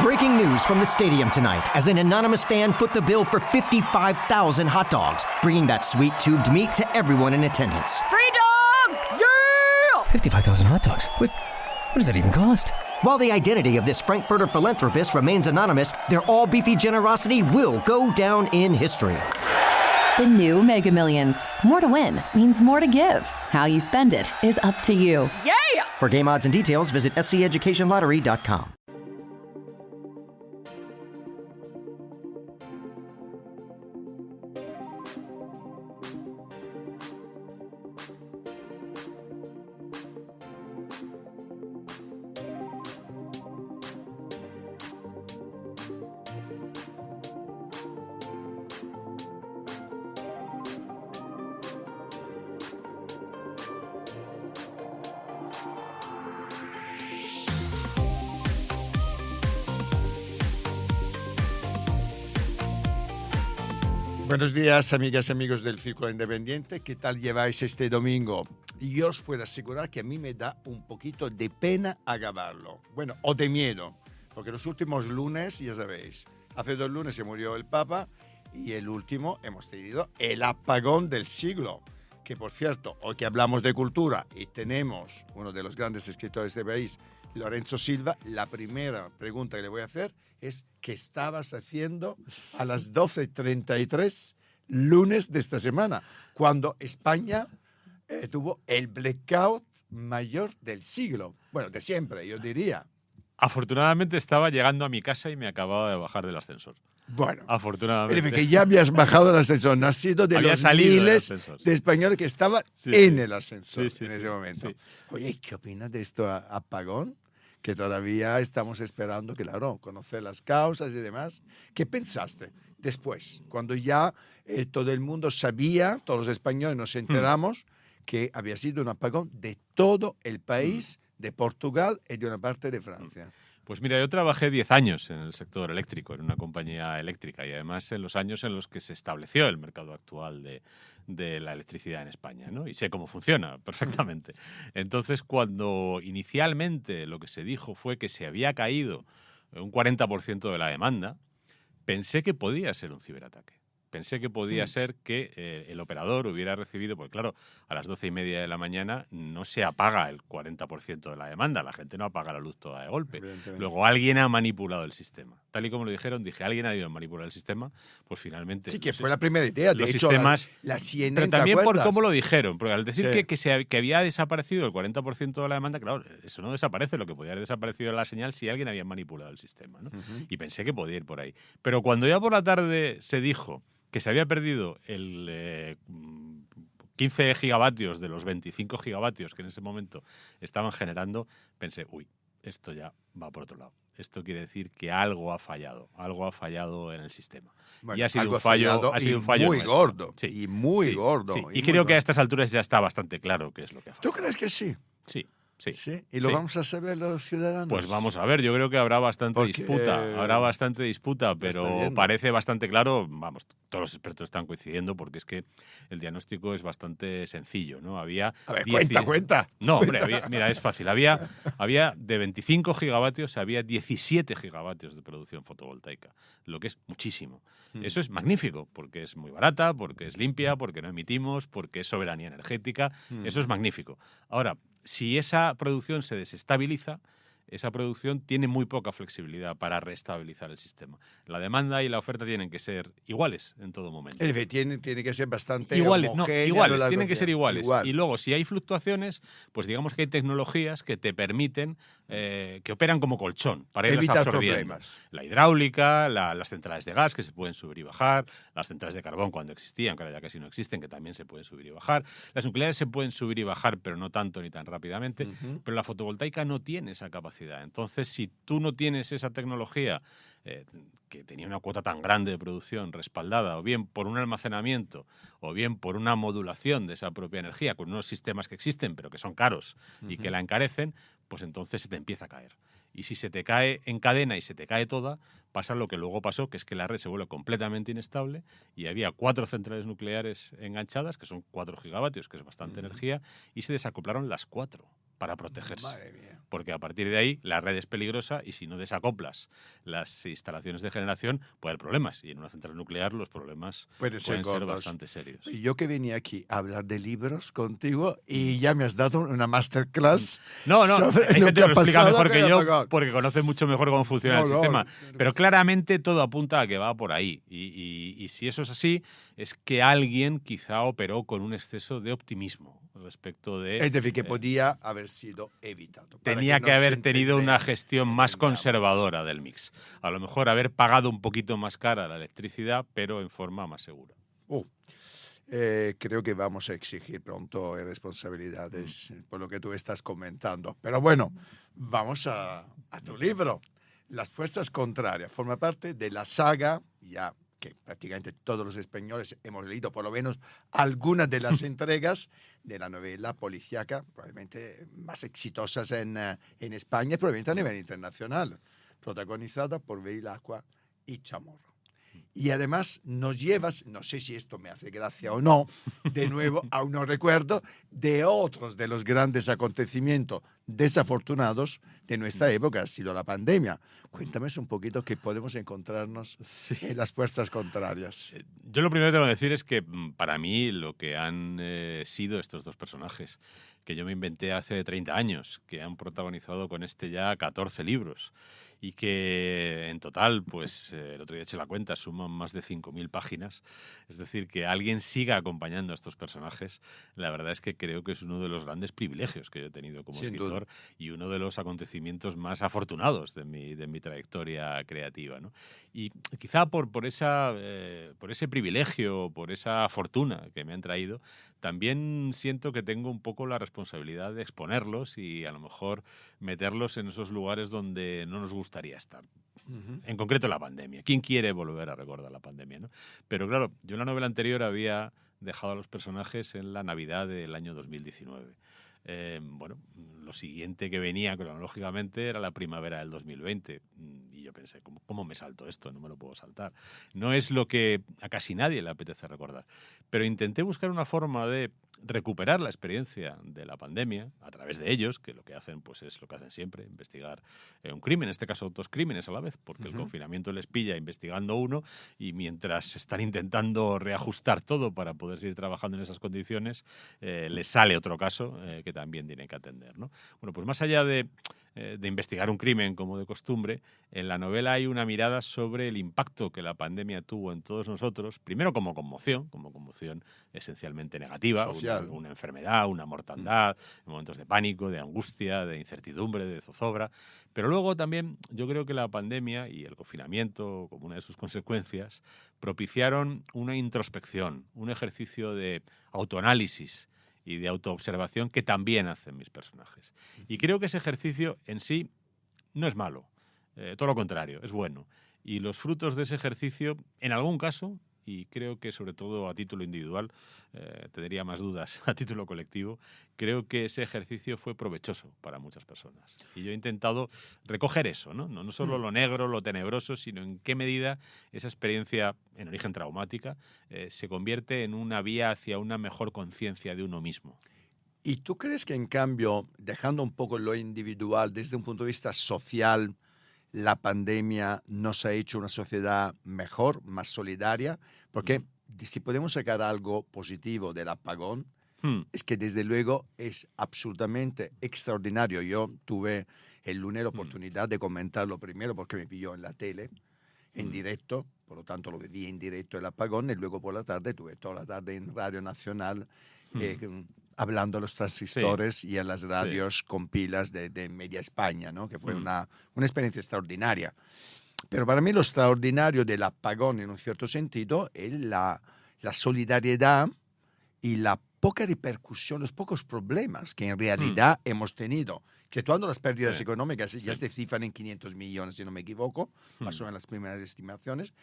Breaking news from the stadium tonight as an anonymous fan foot the bill for 55,000 hot dogs, bringing that sweet tubed meat to everyone in attendance. Free dogs! Yeah! 55,000 hot dogs? What does that even cost? While the identity of this Frankfurter philanthropist remains anonymous, their all-beefy generosity will go down in history. The new Mega Millions. More to win means more to give. How you spend it is up to you. Yeah! For game odds and details, visit sceducationlottery.com. Buenos días, amigas y amigos del Círculo Independiente. ¿Qué tal lleváis este domingo? Yo os puedo asegurar que a mí me da un poquito de pena acabarlo. Bueno, o de miedo, porque los últimos lunes, ya sabéis, hace 2 lunes se murió el Papa y el último hemos tenido el apagón del siglo. Que, por cierto, hoy que hablamos de cultura y tenemos uno de los grandes escritores de este país, Lorenzo Silva, la primera pregunta que le voy a hacer es ¿qué estabas haciendo a las 12:33 lunes de esta semana? Cuando España tuvo el blackout mayor del siglo. Bueno, de siempre, yo diría. Afortunadamente estaba llegando a mi casa y me acababa de bajar del ascensor. Bueno, afortunadamente. Que ya habías bajado del ascensor, no has sido de los miles de españoles que estaban en el ascensor en ese momento. Sí. Oye, ¿qué opinas de esto apagón? Que todavía estamos esperando, claro, conocer las causas y demás. ¿Qué pensaste después, cuando ya todo el mundo sabía, todos los españoles nos enteramos que había sido un apagón de todo el país, de Portugal y de una parte de Francia? Pues mira, yo trabajé 10 años en el sector eléctrico, en una compañía eléctrica, y además en los años en los que se estableció el mercado actual de la electricidad en España, ¿no? Y sé cómo funciona perfectamente. Entonces, cuando inicialmente lo que se dijo fue que se había caído un 40% de la demanda, pensé que podía ser un ciberataque. Pensé que podía ser que el operador hubiera recibido, porque claro, a las 12:30 de la mañana no se apaga el 40% de la demanda, la gente no apaga la luz toda de golpe. Luego alguien ha manipulado el sistema. Tal y como lo dijeron, dije, alguien ha ido a manipular el sistema, pues finalmente... Sí, que fue la primera idea. De hecho, sistemas, la CNN, pero también ¿te por acuerdas? cómo lo dijeron, porque al decir que había desaparecido el 40% de la demanda, claro, eso no desaparece, lo que podía haber desaparecido era la señal si alguien había manipulado el sistema, ¿no? Y pensé que podía ir por ahí. Pero cuando ya por la tarde se dijo que se había perdido el 15 gigavatios de los 25 gigavatios que en ese momento estaban generando, pensé, uy, esto ya va por otro lado. Esto quiere decir que algo ha fallado en el sistema. Bueno, y ha sido un fallo muy nuestro. gordo. Sí. Y muy gordo. Sí. Y creo que a estas alturas ya está bastante claro qué es lo que ha fallado. ¿Tú crees que sí? Sí. Sí. ¿Y lo vamos a saber los ciudadanos? Pues vamos a ver, yo creo que habrá bastante disputa, pero parece bastante claro, vamos, todos los expertos están coincidiendo porque es que el diagnóstico es bastante sencillo, ¿no? Había... A ver, cuenta. No, hombre, mira, es fácil. Había de 25 gigavatios, había 17 gigavatios de producción fotovoltaica, lo que es muchísimo. Eso es magnífico, porque es muy barata, porque es limpia, porque no emitimos, porque es soberanía energética. Eso es magnífico. Ahora, si esa producción se desestabiliza, esa producción tiene muy poca flexibilidad para reestabilizar el sistema. La demanda y la oferta tienen que ser iguales en todo momento. Es decir, tiene que ser bastante iguales, homogénea, tienen que ser iguales. Igual. Y luego, si hay fluctuaciones, pues digamos que hay tecnologías que te permiten, que operan como colchón para irlas evitar absorbiendo. problemas. La hidráulica, las centrales de gas que se pueden subir y bajar, las centrales de carbón cuando existían, que ahora ya casi no existen, que también se pueden subir y bajar. Las nucleares se pueden subir y bajar, pero no tanto ni tan rápidamente. Pero la fotovoltaica no tiene esa capacidad. Entonces, si tú no tienes esa tecnología que tenía una cuota tan grande de producción respaldada, o bien por un almacenamiento, o bien por una modulación de esa propia energía, con unos sistemas que existen, pero que son caros y que la encarecen, pues entonces se te empieza a caer. Y si se te cae en cadena y se te cae toda, pasa lo que luego pasó, que es que la red se vuelve completamente inestable y había 4 centrales nucleares enganchadas, que son 4 gigavatios, que es bastante energía, y se desacoplaron las 4. para protegerse. Madre mía. Porque a partir de ahí la red es peligrosa y si no desacoplas las instalaciones de generación puede haber problemas. Y en una central nuclear los problemas Pueden ser gordos. bastante serios. Y yo que venía aquí a hablar de libros contigo y ya me has dado una masterclass. No, sobre hay lo gente que que ha lo explica pasado mejor con que el yo apagón. porque conoce mucho mejor cómo funciona el No, sistema. no. Pero claramente todo apunta a que va por ahí. Y si eso es así, es que alguien quizá operó con un exceso de optimismo respecto de... Es decir, que podía haber sido evitado. Para Tenía que nos haber tenido una gestión más entendamos. conservadora del mix. A lo mejor haber pagado un poquito más cara la electricidad, pero en forma más segura. Creo que vamos a exigir pronto responsabilidades por lo que tú estás comentando. Pero bueno, vamos a tu libro. Las fuerzas contrarias. Forma parte de la saga, ya que prácticamente todos los españoles hemos leído por lo menos algunas de las entregas de la novela policíaca, probablemente más exitosas en España y probablemente a nivel internacional, protagonizada por Bevilacqua y Chamorro. Y además nos llevas, no sé si esto me hace gracia o no, de nuevo a unos recuerdos de otros de los grandes acontecimientos desafortunados de nuestra época, ha sido la pandemia. Cuéntame un poquito qué podemos encontrarnos en las fuerzas contrarias. Yo lo primero que tengo que decir es que para mí lo que han sido estos dos personajes, que yo me inventé hace 30 años, que han protagonizado con este ya 14 libros, y que en total, pues el otro día eché la cuenta, suman más de 5.000 páginas. Es decir, que alguien siga acompañando a estos personajes, la verdad es que creo que es uno de los grandes privilegios que yo he tenido como Sin escritor y uno de los acontecimientos más afortunados de mi trayectoria creativa, ¿no? Y quizá por ese privilegio, por esa fortuna que me han traído, también siento que tengo un poco la responsabilidad de exponerlos y a lo mejor meterlos en esos lugares donde no nos gustaría estar. En concreto la pandemia. ¿Quién quiere volver a recordar la pandemia, no? Pero claro, yo en la novela anterior había dejado a los personajes en la Navidad del año 2019. Bueno, lo siguiente que venía cronológicamente era la primavera del 2020 y yo pensé, ¿cómo me salto esto? No me lo puedo saltar. No es lo que a casi nadie le apetece recordar, pero intenté buscar una forma de recuperar la experiencia de la pandemia a través de ellos, que lo que hacen pues es lo que hacen siempre, investigar un crimen, en este caso dos crímenes a la vez, porque el confinamiento les pilla investigando uno y mientras están intentando reajustar todo para poder seguir trabajando en esas condiciones, les sale otro caso que también tienen que atender, ¿no? Bueno, pues más allá de investigar un crimen como de costumbre, en la novela hay una mirada sobre el impacto que la pandemia tuvo en todos nosotros, primero como conmoción esencialmente negativa, una enfermedad, una mortandad, momentos de pánico, de angustia, de incertidumbre, de zozobra, pero luego también yo creo que la pandemia y el confinamiento, como una de sus consecuencias, propiciaron una introspección, un ejercicio de autoanálisis y de autoobservación que también hacen mis personajes. Y creo que ese ejercicio en sí no es malo, todo lo contrario, es bueno. Y los frutos de ese ejercicio, en algún caso, y creo que sobre todo a título individual, tendría más dudas a título colectivo, creo que ese ejercicio fue provechoso para muchas personas. Y yo he intentado recoger eso, no solo lo negro, lo tenebroso, sino en qué medida esa experiencia, en origen traumática, se convierte en una vía hacia una mejor conciencia de uno mismo. ¿Y tú crees que, en cambio, dejando un poco lo individual desde un punto de vista social, la pandemia nos ha hecho una sociedad mejor, más solidaria? Porque si podemos sacar algo positivo del apagón, es que desde luego es absolutamente extraordinario. Yo tuve el lunes la oportunidad de comentarlo primero porque me pilló en la tele, en directo, por lo tanto lo viví en directo el apagón, y luego por la tarde tuve toda la tarde en Radio Nacional hablando a los transistores y a las radios con pilas de Media España, ¿no? Que fue una experiencia extraordinaria. Pero para mí lo extraordinario del apagón, en un cierto sentido, es la solidaridad y la poca repercusión, los pocos problemas que en realidad hemos tenido. Que cuando las pérdidas económicas ya se cifran en 500 millones, si no me equivoco, más o menos las primeras estimaciones.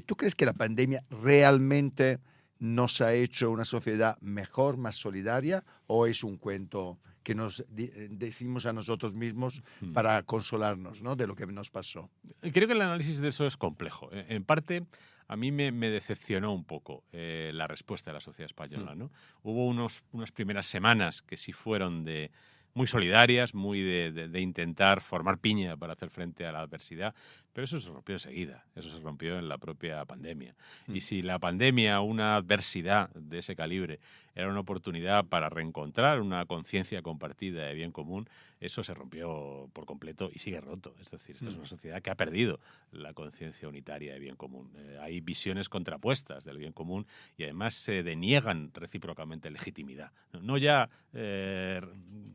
¿Tú crees que la pandemia realmente nos ha hecho una sociedad mejor, más solidaria, o es un cuento que nos decimos a nosotros mismos para consolarnos, ¿no?, de lo que nos pasó? Creo que el análisis de eso es complejo. En parte, a mí me decepcionó un poco la respuesta de la sociedad española, ¿no? Hubo unas primeras semanas que sí fueron de muy solidarias, muy de intentar formar piña para hacer frente a la adversidad, pero eso se rompió enseguida, eso se rompió en la propia pandemia. Y si la pandemia, una adversidad de ese calibre, era una oportunidad para reencontrar una conciencia compartida de bien común, eso se rompió por completo y sigue roto. Es decir, esta es una sociedad que ha perdido la conciencia unitaria de bien común. Hay visiones contrapuestas del bien común y además se deniegan recíprocamente legitimidad. No ya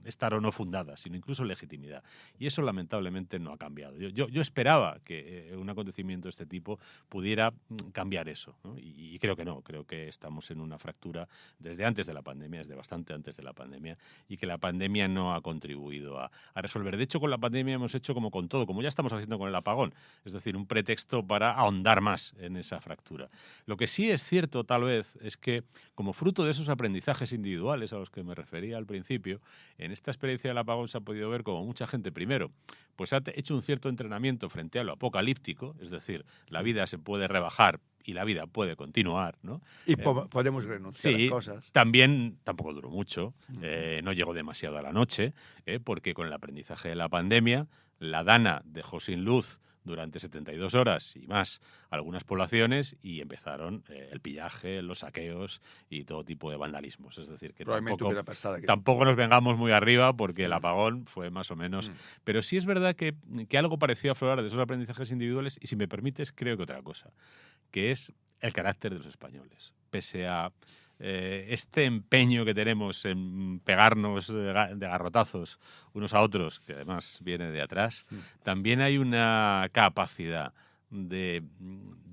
estar o no fundada, sino incluso legitimidad. Y eso lamentablemente no ha cambiado. Yo esperaba que un acontecimiento de este tipo pudiera cambiar eso, ¿no? Y creo que no. Creo que estamos en una fractura desde antes de la pandemia, desde bastante antes de la pandemia, y que la pandemia no ha contribuido a resolver. De hecho, con la pandemia hemos hecho como con todo, como ya estamos haciendo con el apagón, es decir, un pretexto para ahondar más en esa fractura. Lo que sí es cierto, tal vez, es que como fruto de esos aprendizajes individuales a los que me refería al principio, en esta experiencia del apagón se ha podido ver como mucha gente, primero, pues ha hecho un cierto entrenamiento frente a lo apocalíptico, es decir, la vida se puede rebajar y la vida puede continuar, ¿no? Y podemos renunciar a cosas. También tampoco duró mucho, no llegó demasiado a la noche, porque con el aprendizaje de la pandemia, la Dana dejó sin luz durante 72 horas y más algunas poblaciones y empezaron el pillaje, los saqueos y todo tipo de vandalismos. Es decir, que tampoco nos vengamos muy arriba porque el apagón fue más o menos... Pero sí es verdad que algo pareció aflorar de esos aprendizajes individuales y, si me permites, creo que otra cosa, que es el carácter de los españoles. Pese a este empeño que tenemos en pegarnos de garrotazos unos a otros, que además viene de atrás, también hay una capacidad de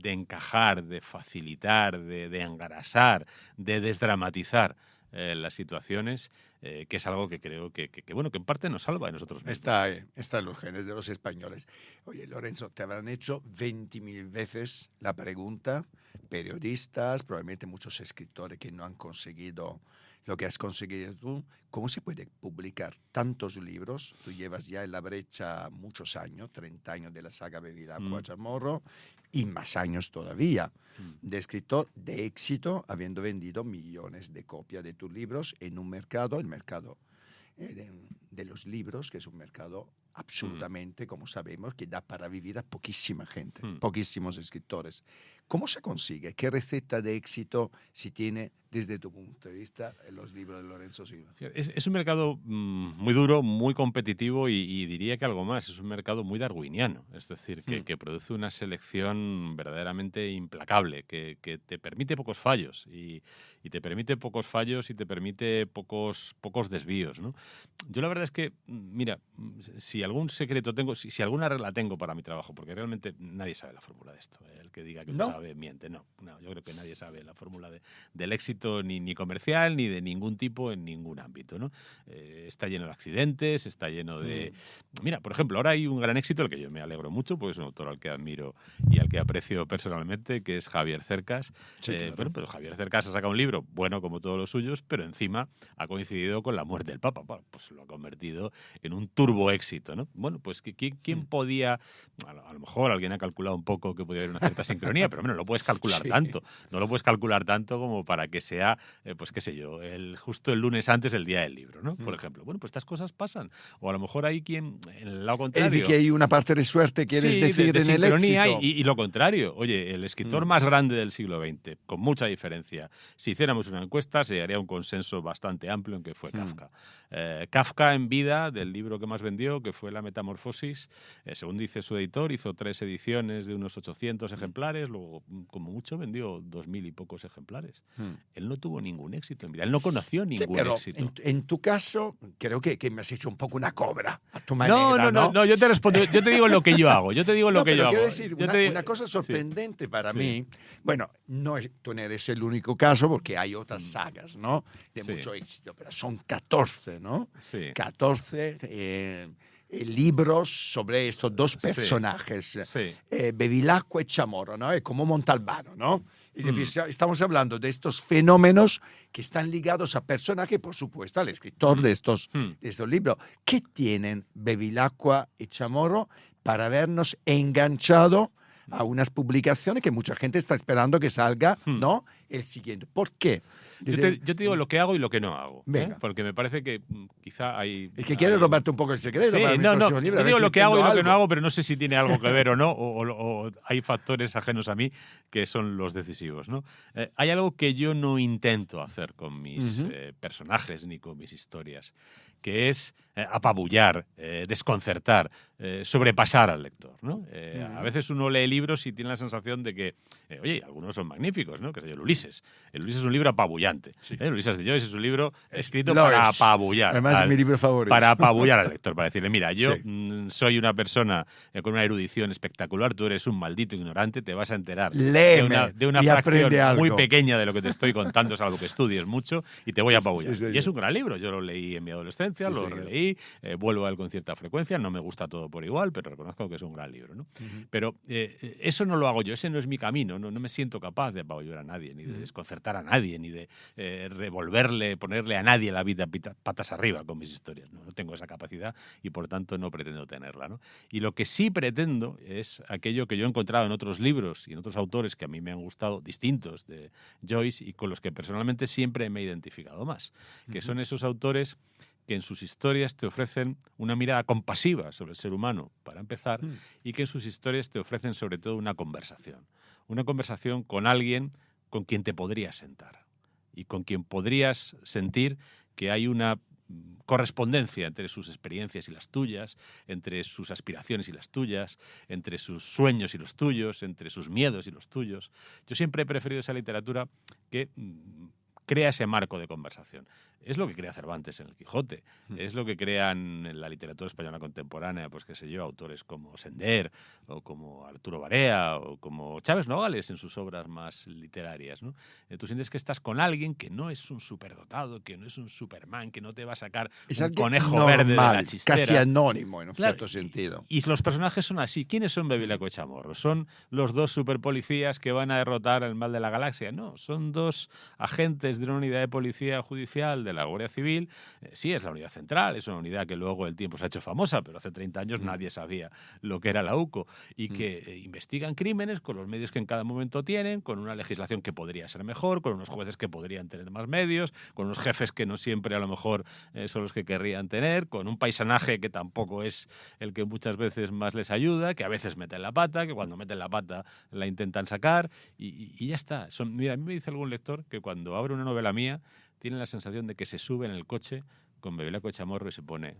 encajar, de facilitar, de engrasar, de desdramatizar las situaciones, que es algo que creo que en parte nos salva a nosotros mismos. Está en los genes de los españoles. Oye, Lorenzo, te habrán hecho 20.000 veces la pregunta, periodistas, probablemente muchos escritores que no han conseguido lo que has conseguido tú. ¿Cómo se puede publicar tantos libros? Tú llevas ya en la brecha muchos años, 30 años de la saga Bevilacqua Chamorro y más años todavía de escritor de éxito, habiendo vendido millones de copias de tus libros en un mercado, el mercado de los libros, que es un mercado absolutamente, como sabemos, que da para vivir a poquísima gente, poquísimos escritores. ¿Cómo se consigue? ¿Qué receta de éxito si tiene, desde tu punto de vista, los libros de Lorenzo Silva? Es un mercado muy duro, muy competitivo y diría que algo más. Es un mercado muy darwiniano, es decir, que produce una selección verdaderamente implacable, que te permite pocos fallos y te permite pocos fallos y te permite pocos desvíos, ¿no? Yo la verdad es que, mira, si algún secreto tengo, si alguna regla tengo para mi trabajo, porque realmente nadie sabe la fórmula de esto. El que diga que lo sabe, miente. No, yo creo que nadie sabe la fórmula del éxito ni comercial ni de ningún tipo en ningún ámbito, ¿no? Está lleno de accidentes, está lleno de... Mira, por ejemplo, ahora hay un gran éxito, del que yo me alegro mucho, porque es un autor al que admiro y al que aprecio personalmente, que es Javier Cercas. Sí, claro. Bueno, pero Javier Cercas ha sacado un libro, bueno como todos los suyos, pero encima ha coincidido con la muerte del Papa. Bueno, pues lo ha convertido en un turbo éxito, ¿no? Bueno, pues ¿quién podía... A lo mejor alguien ha calculado un poco que podía haber una cierta sincronía, pero bueno, no lo puedes calcular tanto. No lo puedes calcular tanto como para que sea, pues qué sé yo, justo el lunes antes del día del libro, ¿no? Por ejemplo. Bueno, pues estas cosas pasan. O a lo mejor hay quien, en el lado contrario... Es decir, que hay una parte de suerte, quieres decir, de en el éxito. Y lo contrario. Oye, el escritor más grande del siglo XX, con mucha diferencia, si hiciéramos una encuesta, se haría un consenso bastante amplio en que fue Kafka. Kafka, en vida, del libro que más vendió, que fue La Metamorfosis, según dice su editor, hizo 3 ediciones de unos 800 ejemplares, luego, como mucho, vendió 2.000 y pocos ejemplares. Él no tuvo ningún éxito en vida, él no conoció ningún éxito. En tu caso, creo que me has hecho un poco una cobra, a tu manera, No, yo te respondo, yo te digo lo que yo hago, quiero decir, una cosa sorprendente para mí, bueno, tú no eres el único caso, porque hay otras sagas, ¿no? De mucho éxito, pero son 14, ¿no? Sí. 14 libros sobre estos dos personajes, Bevilacqua y Chamorro, ¿no? Es como Montalbano, ¿no? Es decir, estamos hablando de estos fenómenos que están ligados a personajes, por supuesto, al escritor de estos libros. ¿Qué tienen Bevilacqua y Chamorro para habernos enganchado a unas publicaciones que mucha gente está esperando que salga, ¿no? El siguiente. ¿Por qué? Yo te digo lo que hago y lo que no hago. Venga. Porque me parece que quizá hay... Es que quieres robarte un poco el secreto Sí, para mi no, próximo libro. te a ver digo si lo que hago y entiendo lo que no algo. hago, pero no sé si tiene algo que ver o no, o hay factores ajenos a mí que son los decisivos, ¿no? Hay algo que yo no intento hacer con mis personajes ni con mis historias, que es apabullar, desconcertar, sobrepasar al lector, ¿no? A veces uno lee libros y tiene la sensación de que, oye, algunos son magníficos, ¿no? Que sé yo, el Ulises. El Ulises es un libro apabullante. El Ulises de Joyce es un libro escrito Lo para es. apabullar. Además, es mi libro favorito. Para apabullar al lector, para decirle, mira, yo Sí. soy una persona con una erudición espectacular, tú eres un maldito ignorante, te vas a enterar Léeme de una y fracción aprende algo. muy pequeña de lo que te estoy contando, es algo que estudies mucho y te voy a apabullar. sí, Y es un gran libro, yo lo leí en mi adolescencia, Sí, lo señor. releí, vuelvo a él con cierta frecuencia, no me gusta todo por igual, pero reconozco que es un gran libro, ¿no? Pero eso no lo hago yo, ese no es mi camino, no me siento capaz de apabullar a nadie, ni de desconcertar a nadie, ni de revolverle, ponerle a nadie la vida patas arriba con mis historias. No tengo esa capacidad y por tanto no pretendo tenerla, ¿no? Y lo que sí pretendo es aquello que yo he encontrado en otros libros y en otros autores que a mí me han gustado, distintos de Joyce y con los que personalmente siempre me he identificado más, que son esos autores que en sus historias te ofrecen una mirada compasiva sobre el ser humano, para empezar, y que en sus historias te ofrecen sobre todo una conversación con alguien con quien te podrías sentar y con quien podrías sentir que hay una correspondencia entre sus experiencias y las tuyas, entre sus aspiraciones y las tuyas, entre sus sueños y los tuyos, entre sus miedos y los tuyos. Yo siempre he preferido esa literatura que crea ese marco de conversación. Es lo que crea Cervantes en El Quijote, es lo que crean en la literatura española contemporánea, pues qué sé yo, autores como Sender, o como Arturo Barea, o como Chávez Nogales en sus obras más literarias, ¿no? Tú sientes que estás con alguien que no es un superdotado, que no es un Superman, que no te va a sacar Es un alguien conejo verde de la normal, chistera. casi anónimo en un Claro, cierto sentido. Y los personajes son así. ¿Quiénes son Bevilacqua y Chamorro? ¿Son los dos superpolicías que van a derrotar el mal de la galaxia? No, son dos agentes de una unidad de policía judicial de la Guardia Civil. Sí, es la unidad central, es una unidad que luego el tiempo se ha hecho famosa, pero hace 30 años nadie sabía lo que era la UCO, y que investigan crímenes con los medios que en cada momento tienen, con una legislación que podría ser mejor, con unos jueces que podrían tener más medios, con unos jefes que no siempre a lo mejor son los que querrían tener, con un paisanaje que tampoco es el que muchas veces más les ayuda, que a veces meten la pata, que cuando meten la pata la intentan sacar, y ya está. Mira, a mí me dice algún lector que cuando abre una novela mía tiene la sensación de que se sube en el coche con Bevilacqua y Chamorro y se pone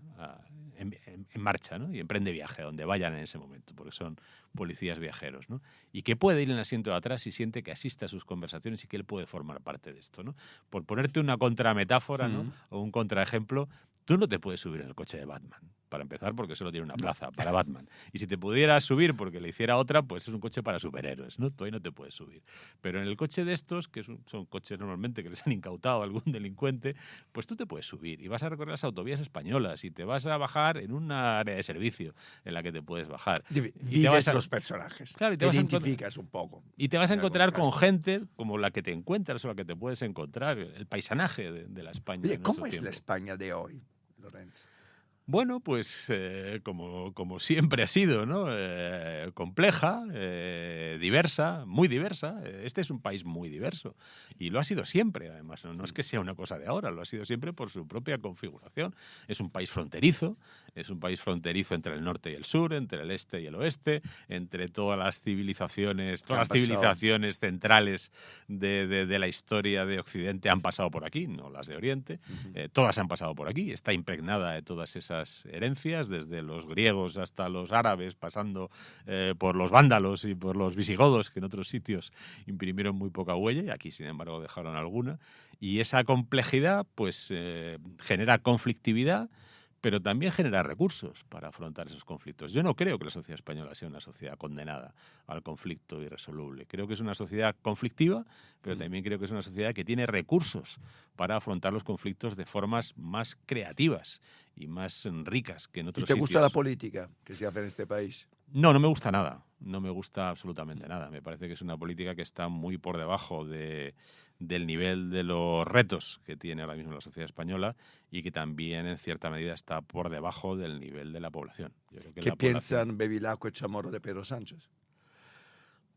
en marcha, ¿no? Y emprende viaje a donde vayan en ese momento, porque son policías viajeros, ¿no? Y que puede ir en el asiento de atrás y siente que asiste a sus conversaciones y que él puede formar parte de esto, ¿no? Por ponerte una contrametáfora, ¿no? O un contraejemplo, tú no te puedes subir en el coche de Batman, para empezar, porque solo tiene una plaza para Batman. Y si te pudieras subir porque le hiciera otra, pues es un coche para superhéroes, ¿no? Tú ahí no te puedes subir. Pero en el coche de estos, que son coches normalmente que les han incautado a algún delincuente, pues tú te puedes subir y vas a recorrer las autovías españolas y te vas a bajar en una área de servicio en la que te puedes bajar. Y te vas a los personajes. Claro, y te te vas a identificas un poco. Y te vas a en algún encontrar con caso. gente como la que te encuentras o la que te puedes encontrar, el paisanaje de la España. Oye, en ¿cómo nuestro es la tiempo. España de hoy, Lorenzo? Bueno, pues como siempre ha sido, ¿no? Compleja, diversa, muy diversa. Este es un país muy diverso y lo ha sido siempre, además. No es que sea una cosa de ahora, lo ha sido siempre por su propia configuración. Es un país fronterizo entre el norte y el sur, entre el este y el oeste, entre todas las civilizaciones, centrales de la historia de Occidente han pasado por aquí, no las de Oriente. Todas han pasado por aquí, está impregnada de todas esas herencias, desde los griegos hasta los árabes, pasando por los vándalos y por los visigodos, que en otros sitios imprimieron muy poca huella y aquí, sin embargo, dejaron alguna. Y esa complejidad pues genera conflictividad, pero también genera recursos para afrontar esos conflictos. Yo no creo que la sociedad española sea una sociedad condenada al conflicto irresoluble. Creo que es una sociedad conflictiva, pero también creo que es una sociedad que tiene recursos para afrontar los conflictos de formas más creativas y más ricas que en ¿Y otros te sitios. gusta la política que se hace en este país? No me gusta nada. No me gusta absolutamente nada. Me parece que es una política que está muy por debajo del nivel de los retos que tiene ahora mismo la sociedad española y que también, en cierta medida, está por debajo del nivel de la población. Yo creo que ¿Qué la población... piensan Bevilacqua y Chamorro de Pedro Sánchez?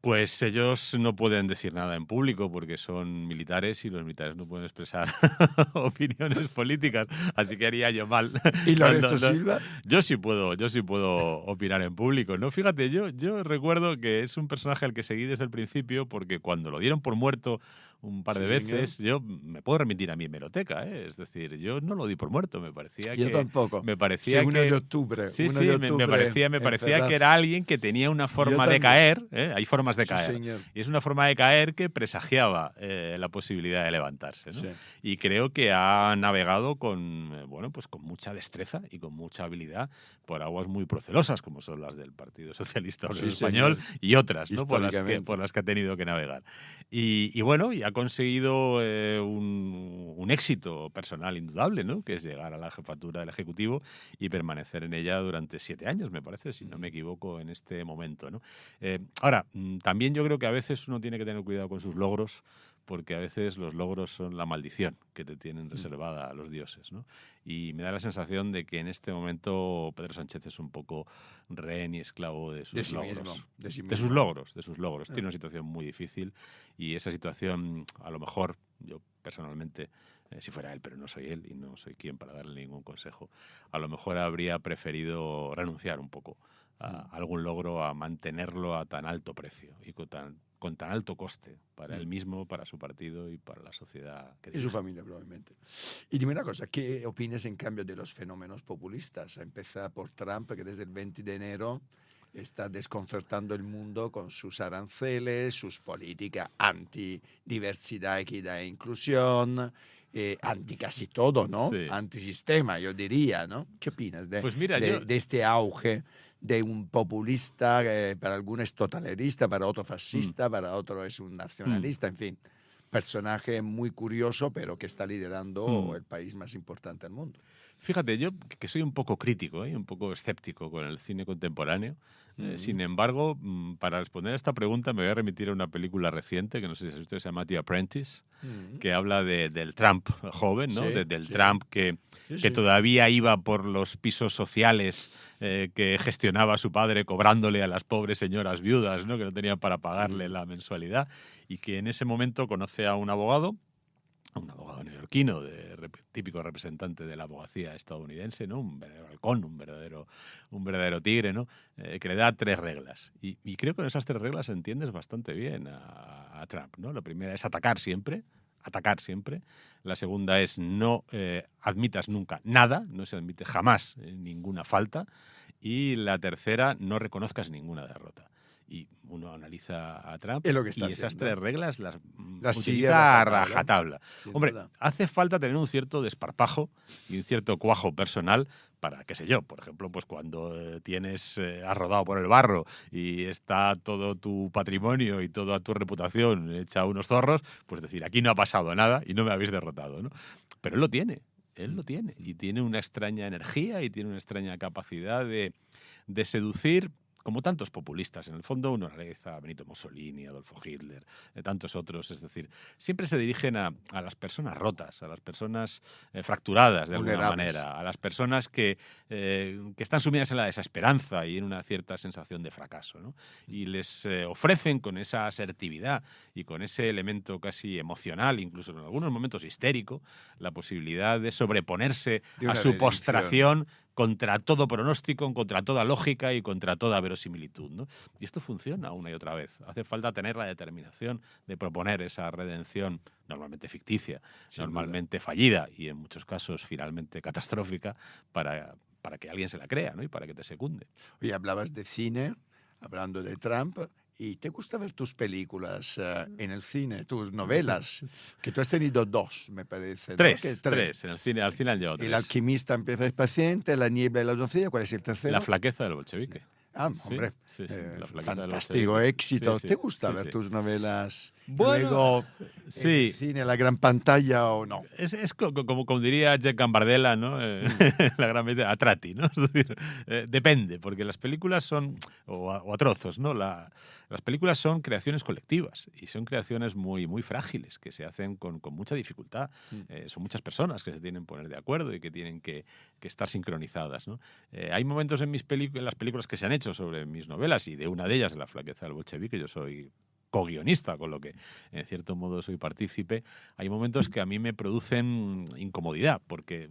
Pues ellos no pueden decir nada en público porque son militares y los militares no pueden expresar opiniones políticas, así que haría yo mal. ¿Y Lorenzo Silva? Yo sí puedo opinar en público, ¿no? Fíjate, yo recuerdo que es un personaje al que seguí desde el principio porque cuando lo dieron por muerto un par de veces, yo me puedo remitir a mi hemeroteca, ¿eh? Es decir, yo no lo di por muerto, me parecía que... Yo tampoco. Me parecía sí, 1 que... de octubre. Sí, 1 sí, de me octubre parecía que era alguien que tenía una forma de también. caer, ¿eh? Hay formas de Sí, caer. señor. Y es una forma de caer que presagiaba la posibilidad de levantarse, ¿no? Sí. Y creo que ha navegado con, bueno, pues con mucha destreza y con mucha habilidad por aguas muy procelosas, como son las del Partido Socialista Obrero Sí, Español señor. y otras, ¿no? por Históricamente. las que ha tenido que navegar. Y bueno, y ha conseguido un éxito personal indudable, ¿no? Que es llegar a la jefatura del Ejecutivo y permanecer en ella durante 7 años, me parece, si no me equivoco, en este momento, ¿no? Ahora, también yo creo que a veces uno tiene que tener cuidado con sus logros, porque a veces los logros son la maldición que te tienen reservada a los dioses, ¿no? Y me da la sensación de que en este momento Pedro Sánchez es un poco rehén y esclavo de sus De sí logros. mismo, de sí De sus mismo. logros. Tiene una situación muy difícil y esa situación, a lo mejor, yo personalmente, si fuera él, pero no soy él y no soy quien para darle ningún consejo, a lo mejor habría preferido renunciar un poco a algún logro, a mantenerlo a tan alto precio y con tan alto coste para él mismo, para su partido y para la sociedad que Y su dirige. familia, probablemente. Y dime una cosa, ¿qué opinas en cambio de los fenómenos populistas? A empezar por Trump, que desde el 20 de enero está desconcertando el mundo con sus aranceles, sus políticas anti-diversidad, equidad e inclusión, anti casi todo, ¿no? Sí. Antisistema, yo diría, ¿no? ¿Qué opinas Pues mira, de este auge de un populista que para algunos es totalitario, para otro fascista, para otro es un nacionalista, en fin? Personaje muy curioso, pero que está liderando el país más importante del mundo. Fíjate, yo que soy un poco crítico, un poco escéptico con el cine contemporáneo. Sin embargo, para responder a esta pregunta me voy a remitir a una película reciente, que no sé si has visto, se llama The Apprentice, que habla del Trump joven, ¿no? Sí, del sí. Trump que Sí. todavía iba por los pisos sociales que gestionaba su padre cobrándole a las pobres señoras viudas, ¿no? Que no tenían para pagarle la mensualidad, y que en ese momento conoce a un abogado neoyorquino, típico representante de la abogacía estadounidense, ¿no? Un verdadero halcón, un verdadero tigre, ¿no? Que le da 3 reglas. Y creo que en esas 3 reglas entiendes bastante bien a Trump, ¿no? La primera es atacar siempre. La segunda es no admitas nunca nada, no se admite jamás ninguna falta. Y la tercera, no reconozcas ninguna derrota. Y uno analiza a Trump Es lo que está y esas haciendo. 3 reglas las sigue utiliza a rajatabla. rajatabla. Sin Hombre, duda. hace falta tener un cierto desparpajo y un cierto cuajo personal para, qué sé yo, por ejemplo, pues cuando has rodado por el barro y está todo tu patrimonio y toda tu reputación hecha unos zorros, pues decir, aquí no ha pasado nada y no me habéis derrotado, ¿no? Pero él lo tiene y tiene una extraña energía y tiene una extraña capacidad de seducir, como tantos populistas. En el fondo uno analiza a Benito Mussolini, Adolfo Hitler, tantos otros. Es decir, siempre se dirigen a las personas rotas, a las personas fracturadas de alguna Vulnerables. manera, a las personas que están sumidas en la desesperanza y en una cierta sensación de fracaso, ¿no? Y les ofrecen con esa asertividad y con ese elemento casi emocional, incluso en algunos momentos histérico, la posibilidad de sobreponerse De a una su redención. postración contra todo pronóstico, contra toda lógica y contra toda verosimilitud, ¿no? Y esto funciona una y otra vez. Hace falta tener la determinación de proponer esa redención, normalmente ficticia, Sin normalmente fallida y en muchos casos finalmente catastrófica, para que alguien se la crea, ¿no? Y para que te secunde. Hoy hablabas de cine, hablando de Trump, y te gusta ver tus películas en el cine, tus novelas, que tú has tenido 2, me parece. ¿no? 3, Que 3. En el cine, al final llevo 3. El alquimista empieza es paciente, La niebla y la doncella, ¿cuál es el tercero? La flaqueza del bolchevique. Ah, Sí, hombre, sí, la flaqueza del fantástico bolchevique. éxito. Sí, sí, ¿Te gusta sí, ver sí. tus novelas? Bueno, Luego en el cine, la gran pantalla o no. Es como diría Jack Gambardella, ¿no? La gran medida, a tratti, ¿no? Es decir, depende, porque las películas son, o a trozos, ¿no? Las películas son creaciones colectivas y son creaciones muy, muy frágiles, que se hacen con mucha dificultad. Son muchas personas que se tienen que poner de acuerdo y que tienen que estar sincronizadas, ¿no? Hay momentos en las películas que se han hecho sobre mis novelas, y de una de ellas, La flaqueza del bolchevique, yo soy co-guionista, con lo que en cierto modo soy partícipe. Hay momentos que a mí me producen incomodidad, porque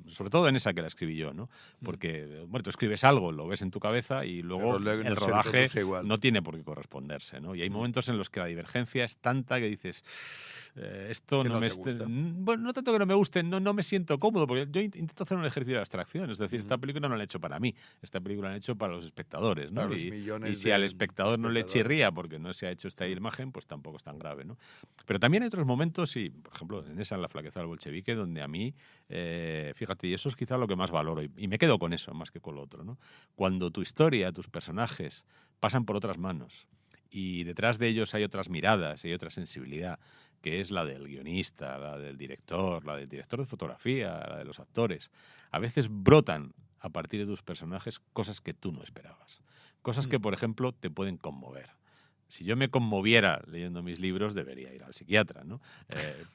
sobre todo en esa que la escribí yo, ¿no? Porque, bueno, tú escribes algo, lo ves en tu cabeza y luego el rodaje no tiene por qué corresponderse, ¿no? Y hay momentos en los que la divergencia es tanta que dices, esto que no me... Bueno, no tanto que no me guste, no me siento cómodo, porque yo intento hacer un ejercicio de abstracción, es decir, esta película no la he hecho para mí, esta película la he hecho para los espectadores, ¿no? Para los millones y si al de espectador no le espectadores. chirría porque no se ha hecho esta imagen, pues tampoco es tan grave, ¿no? Pero también hay otros momentos, y por ejemplo en esa, en La flaqueza del bolchevique, donde a mí, fíjate, y eso es quizá lo que más valoro, y me quedo con eso más que con lo otro, ¿no? Cuando tu historia, tus personajes pasan por otras manos y detrás de ellos hay otras miradas y hay otra sensibilidad, que es la del guionista, la del director de fotografía, la de los actores. A veces brotan a partir de tus personajes cosas que tú no esperabas. Cosas que, por ejemplo, te pueden conmover. Si yo me conmoviera leyendo mis libros, debería ir al psiquiatra, ¿no?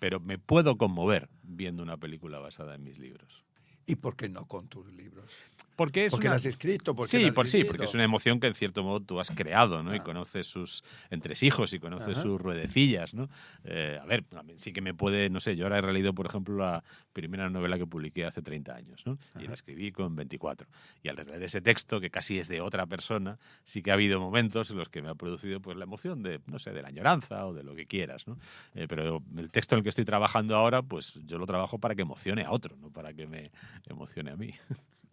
Pero me puedo conmover viendo una película basada en mis libros. ¿Y por qué no con tus libros? Porque la has escrito. Sí, porque es una emoción que en cierto modo tú has creado, ¿no? Y conoces sus entresijos y conoces sus ruedecillas, ¿no? A ver, sí que me puede, no sé, yo ahora he releído, por ejemplo, la primera novela que publiqué hace 30 años, ¿no? Y la escribí con 24. Y al releer ese texto, que casi es de otra persona, sí que ha habido momentos en los que me ha producido pues la emoción de, no sé, de la añoranza o de lo que quieras, ¿no? Pero el texto en el que estoy trabajando ahora, pues yo lo trabajo para que emocione a otro, no para que me emocione a mí.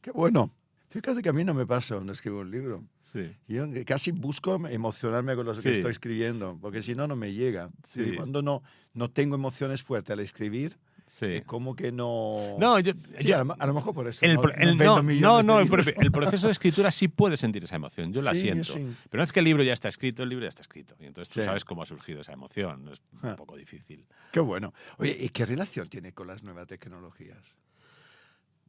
Qué bueno. Fíjate que a mí no me pasa cuando escribo un libro. Sí. Yo casi busco emocionarme con lo que estoy escribiendo, porque si no, no me llega. Sí. Y cuando no tengo emociones fuertes al escribir, Sí. como que no... No, a lo mejor por eso. El proceso de escritura sí puede sentir esa emoción, yo la Sí, siento. sí. Pero una vez que el libro ya está escrito, el libro ya está escrito. Y entonces tú Sí. sabes cómo ha surgido esa emoción. Es un poco difícil. Qué bueno. Oye, ¿y qué relación tiene con las nuevas tecnologías?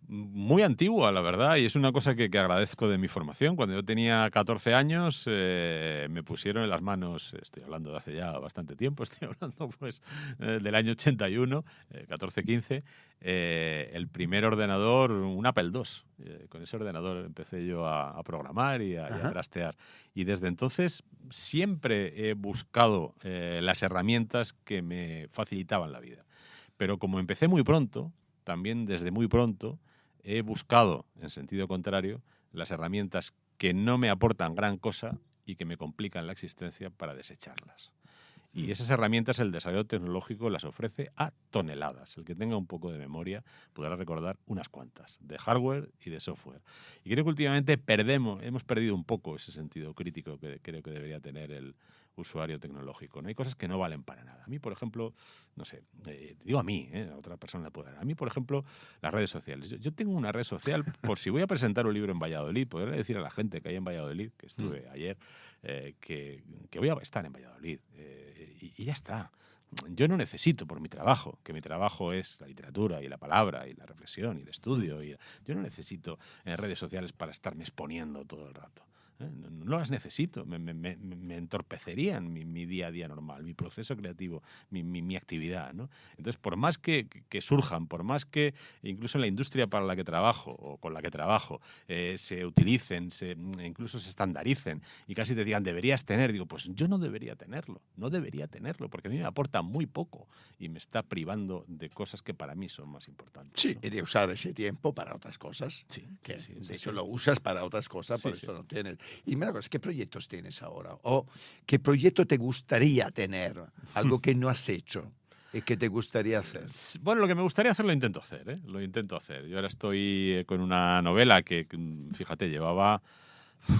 Muy antigua, la verdad, y es una cosa que agradezco de mi formación. Cuando yo tenía 14 años, me pusieron en las manos, estoy hablando de hace ya bastante tiempo, estoy hablando pues del año 81, 14-15, el primer ordenador, un Apple II. Con ese ordenador empecé yo a programar y a trastear. Y desde entonces siempre he buscado las herramientas que me facilitaban la vida. Pero como empecé muy pronto, también desde muy pronto, he buscado, en sentido contrario, las herramientas que no me aportan gran cosa y que me complican la existencia para desecharlas. Y esas herramientas el desarrollo tecnológico las ofrece a toneladas. El que tenga un poco de memoria podrá recordar unas cuantas, de hardware y de software. Y creo que últimamente hemos perdido un poco ese sentido crítico que creo que debería tener el usuario tecnológico, ¿no? Hay cosas que no valen para nada. A mí, por ejemplo, no sé, digo a mí, a otra persona le puede dar. A mí, por ejemplo, las redes sociales. Yo tengo una red social, por si voy a presentar un libro en Valladolid, poder decir a la gente que hay en Valladolid, que estuve ayer, que voy a estar en Valladolid. Y ya está. Yo no necesito por mi trabajo, que mi trabajo es la literatura y la palabra y la reflexión y el estudio. Yo no necesito redes sociales para estarme exponiendo todo el rato. No las necesito, me entorpecerían mi día a día normal, mi proceso creativo, mi actividad, ¿no? Entonces, por más que surjan, por más que incluso en la industria para la que trabajo o con la que trabajo se utilicen, incluso se estandaricen y casi te digan, deberías tener, digo, pues yo no debería tenerlo, porque a mí me aporta muy poco y me está privando de cosas que para mí son más importantes. Sí, ¿no? y de usar ese tiempo para otras cosas. Sí, Que sí, de sí, hecho sí. lo usas para otras cosas, por Sí, eso sí. no tienes. Y mira, ¿qué proyectos tienes ahora? ¿O qué proyecto te gustaría tener? Algo que no has hecho y que te gustaría hacer. Bueno, lo que me gustaría hacer lo intento hacer, ¿eh? Lo intento hacer. Yo ahora estoy con una novela que, fíjate, llevaba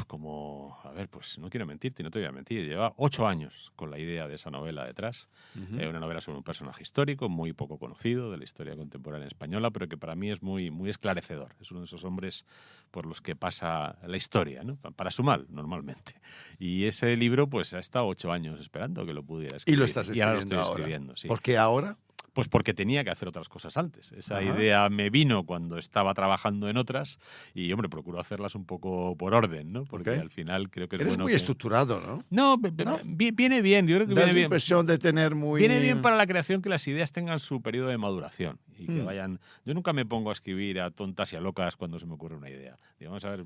como, a ver, pues no quiero mentirte, no te voy a mentir, lleva 8 años con la idea de esa novela detrás. Una novela sobre un personaje histórico muy poco conocido de la historia contemporánea española, pero que para mí es muy, muy esclarecedor. Es uno de esos hombres por los que pasa la historia, ¿no? Para su mal, normalmente. Y ese libro, pues ha estado 8 años esperando que lo pudiera escribir. Y lo estás Y ahora escribiendo lo estoy ahora. escribiendo, sí. ¿Por qué ahora? Pues porque tenía que hacer otras cosas antes. Esa Ajá. idea me vino cuando estaba trabajando en otras y, hombre, procuro hacerlas un poco por orden, ¿no? Porque Ok. al final creo que es Eres bueno muy que... estructurado, ¿no? No, ¿No? viene bien. Yo creo que Das viene la bien. impresión de tener muy... Viene bien para la creación que las ideas tengan su periodo de maduración y que Mm. vayan... Yo nunca me pongo a escribir a tontas y a locas cuando se me ocurre una idea. Digamos, a ver,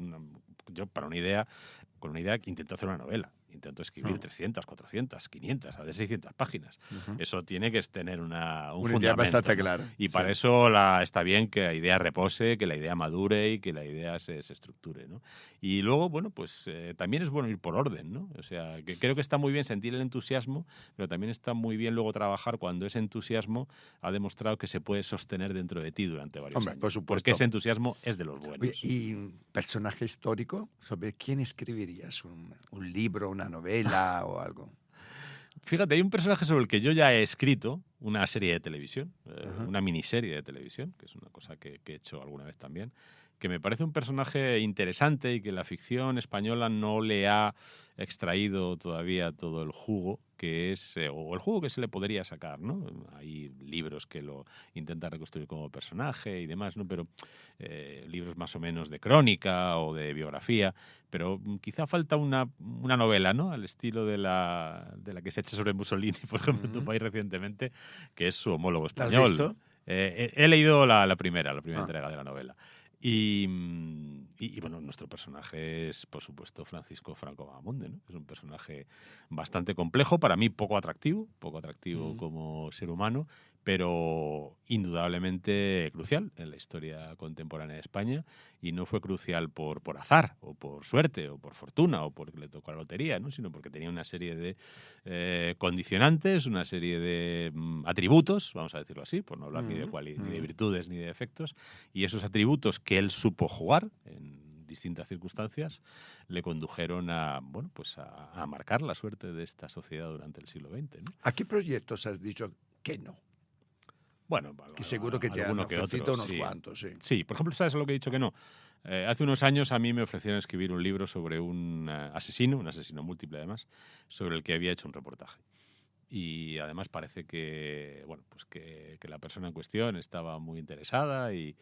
yo para una idea, con una idea intento hacer una novela. Intento escribir 300, 400, 500, a veces 600 páginas. Eso tiene que tener un Una fundamento, idea bastante ¿no? clara. Y Sí. para eso está bien que la idea repose, que la idea madure y que la idea se estructure, ¿no? Y luego, bueno, pues también es bueno ir por orden, ¿no? O sea, que creo que está muy bien sentir el entusiasmo, pero también está muy bien luego trabajar cuando ese entusiasmo ha demostrado que se puede sostener dentro de ti durante varios Hombre, años. por supuesto. Porque ese entusiasmo es de los buenos. Oye, ¿y un personaje histórico? ¿Sobre quién escribirías? ¿Un libro, una novela o algo? Fíjate, hay un personaje sobre el que yo ya he escrito una serie de televisión, Ajá. una miniserie de televisión, que es una cosa que he hecho alguna vez también, que me parece un personaje interesante y que la ficción española no le ha extraído todavía todo el jugo que es, o el jugo que se le podría sacar, ¿no? Hay libros que lo intentan reconstruir como personaje y demás, ¿no? Pero libros más o menos de crónica o de biografía, pero quizá falta una novela, ¿no? Al estilo de la que se ha hecho sobre Mussolini, por ejemplo, en tu país recientemente, que es su homólogo ¿La has español. visto? He leído la primera Ah. entrega de la novela. Y bueno, nuestro personaje es, por supuesto, Francisco Franco Bahamonde, ¿no? Es un personaje bastante complejo, para mí poco atractivo como ser humano, pero indudablemente crucial en la historia contemporánea de España, y no fue crucial por azar, o por suerte, o por fortuna, o porque le tocó la lotería, ¿no? Sino porque tenía una serie de condicionantes, una serie de atributos, vamos a decirlo así, por no hablar ni de virtudes ni de defectos, y esos atributos que él supo jugar en distintas circunstancias le condujeron a marcar la suerte de esta sociedad durante el siglo XX, ¿no? ¿A qué proyectos has dicho que no? Bueno, Que seguro que te han alguno que ofrecido otro, unos sí. cuantos, sí. Sí, por ejemplo, ¿sabes a lo que he dicho que no? Hace unos años a mí me ofrecieron escribir un libro sobre un asesino múltiple además, sobre el que había hecho un reportaje. Y además parece que, bueno, pues que la persona en cuestión estaba muy interesada y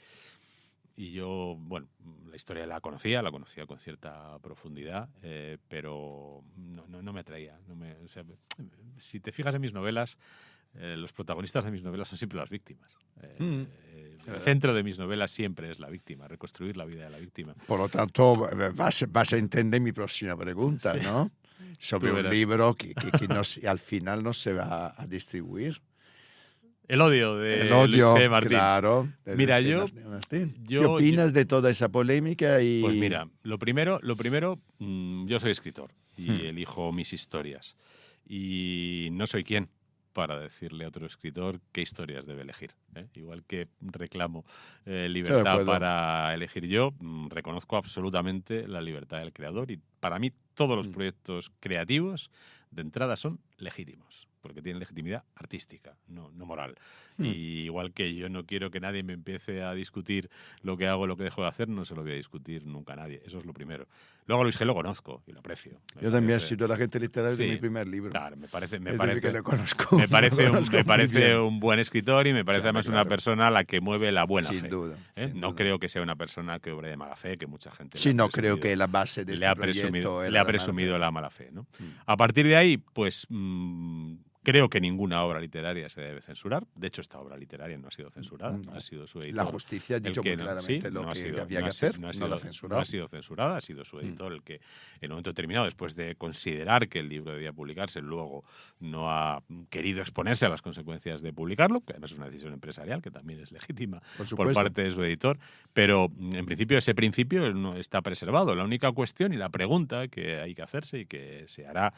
yo, bueno, la historia la conocía con cierta profundidad, pero no me atraía. O sea, si te fijas en mis novelas, los protagonistas de mis novelas son siempre las víctimas. El centro de mis novelas siempre es la víctima, reconstruir la vida de la víctima. Por lo tanto, vas a entender mi próxima pregunta, Sí. ¿no? Sobre Tú un verás. libro que al final no se va a distribuir. El odio de El odio, Luis G. Martín. claro. de Mira, Luis G. yo- Martín. ¿Qué yo- opinas de toda esa polémica? Pues mira, lo primero, yo soy escritor y elijo mis historias. Y no soy quien para decirle a otro escritor qué historias debe elegir, ¿eh? Igual que reclamo libertad acuerdo. para elegir yo, reconozco absolutamente la libertad del creador, y para mí todos los proyectos creativos de entrada son legítimos, porque tienen legitimidad artística, no moral. Y igual que yo no quiero que nadie me empiece a discutir lo que hago, lo que dejo de hacer, no se lo voy a discutir nunca a nadie. Eso es lo primero. Luego a Luis G. lo conozco y lo aprecio. Yo también he sido el agente literario Sí, de mi primer libro. Claro, me parece Desde que lo conozco. me parece, Lo conozco muy bien. un buen escritor, y me parece Claro, además claro. una persona a la que mueve la buena Sin fe. duda, ¿eh? sin No duda. creo que sea una persona que obre de mala fe, que mucha gente Sí, le ha no creo presumido. que la base de le este ha proyecto presumido, era le ha la mala presumido fe. la mala fe, ¿no? A partir de ahí, pues creo que ninguna obra literaria se debe censurar. De hecho, esta obra literaria no ha sido censurada, No. ha sido su editor. La justicia ha el dicho que muy no- claramente sí, lo no ha que sido- había no que ha sido- hacer, no ha no lo ha sido- censurado. no ha sido censurada, ha sido su editor el que en un momento determinado, después de considerar que el libro debía publicarse, luego no ha querido exponerse a las consecuencias de publicarlo, que además es una decisión empresarial que también es legítima Por por supuesto. parte de su editor, pero en principio ese principio no está preservado. La única cuestión y la pregunta que hay que hacerse y que se hará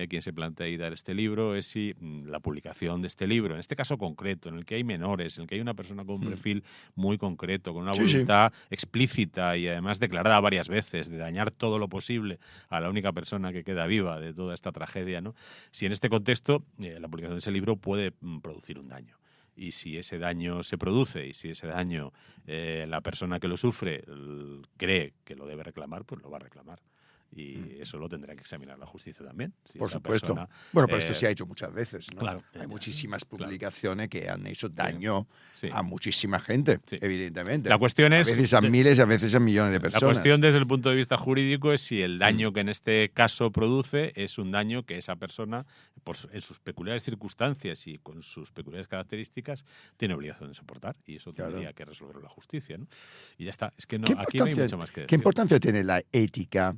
quien se plantea editar este libro es si si la publicación de este libro, en este caso concreto, en el que hay menores, en el que hay una persona con un perfil muy concreto, con una voluntad explícita y además declarada varias veces de dañar todo lo posible a la única persona que queda viva de toda esta tragedia, ¿no? Si en este contexto la publicación de ese libro puede producir un daño. Y si ese daño se produce y si ese daño la persona que lo sufre cree que lo debe reclamar, pues lo va a reclamar. Y eso lo tendrá que examinar la justicia también. Si Por esa supuesto. persona, Bueno, pero esto se ha hecho muchas veces, ¿no? Claro. Hay muchísimas publicaciones que han hecho daño Sí. a muchísima gente, Sí. evidentemente. La cuestión es- A veces a miles, a veces a millones de La personas. cuestión desde el punto de vista jurídico es si el daño que en este caso produce es un daño que esa persona, en sus peculiares circunstancias y con sus peculiares características, tiene obligación de soportar. Y eso Claro. tendría que resolverlo la justicia, ¿no? Y ya está. Es que ¿Qué aquí no hay importancia- mucho más que decir. ¿Qué importancia tiene la ética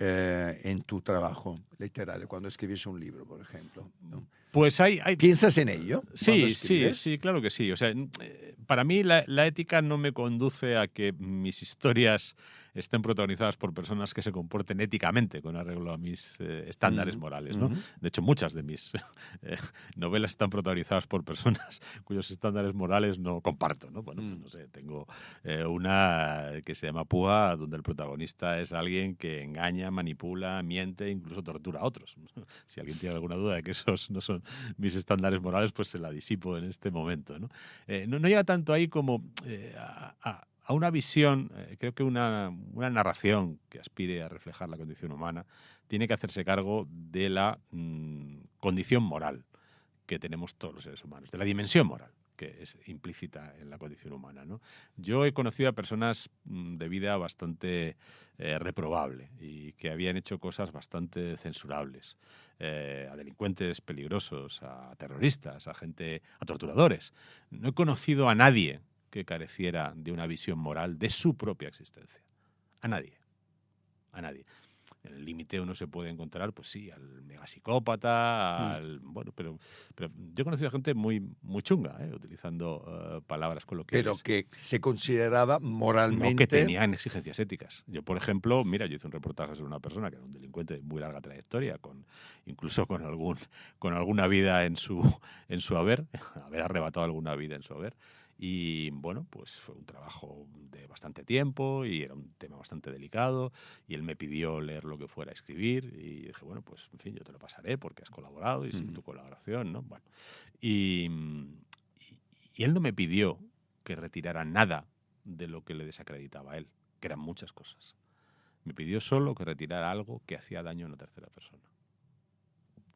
en tu trabajo literario cuando escribes un libro, por ejemplo? ¿No? Pues hay ¿Piensas en ello? cuando Sí, escribes? sí, claro que sí. O sea, para mí la ética no me conduce a que mis historias estén protagonizadas por personas que se comporten éticamente con arreglo a mis estándares morales, ¿no? De hecho, muchas de mis novelas están protagonizadas por personas cuyos estándares morales no comparto, ¿no? Bueno, pues no sé, tengo una que se llama Púa, donde el protagonista es alguien que engaña, manipula, miente, incluso tortura a otros. Si alguien tiene alguna duda de que esos no son mis estándares morales, pues se la disipo en este momento, ¿no? No llega tanto ahí como a una visión. Creo que una narración que aspire a reflejar la condición humana tiene que hacerse cargo de la condición moral que tenemos todos los seres humanos, de la dimensión moral que es implícita en la condición humana, ¿no? Yo he conocido a personas de vida bastante reprobable y que habían hecho cosas bastante censurables, a delincuentes peligrosos, a terroristas, a torturadores. No he conocido a nadie que careciera de una visión moral de su propia existencia. A nadie. A nadie. En el límite uno se puede encontrar, pues sí, al megapsicópata, bueno, pero yo he conocido a gente muy chunga, utilizando palabras coloquiales. Pero que se consideraba moralmente... No, que tenían exigencias éticas. Yo, por ejemplo, mira, yo hice un reportaje sobre una persona que era un delincuente de muy larga trayectoria, incluso con alguna vida en su haber arrebatado alguna vida en su haber. Y bueno, pues fue un trabajo de bastante tiempo y era un tema bastante delicado y él me pidió leer lo que fuera a escribir y dije, bueno, pues en fin, yo te lo pasaré porque has colaborado y sin tu colaboración, ¿no? Bueno, y él no me pidió que retirara nada de lo que le desacreditaba a él, que eran muchas cosas. Me pidió solo que retirara algo que hacía daño a una tercera persona.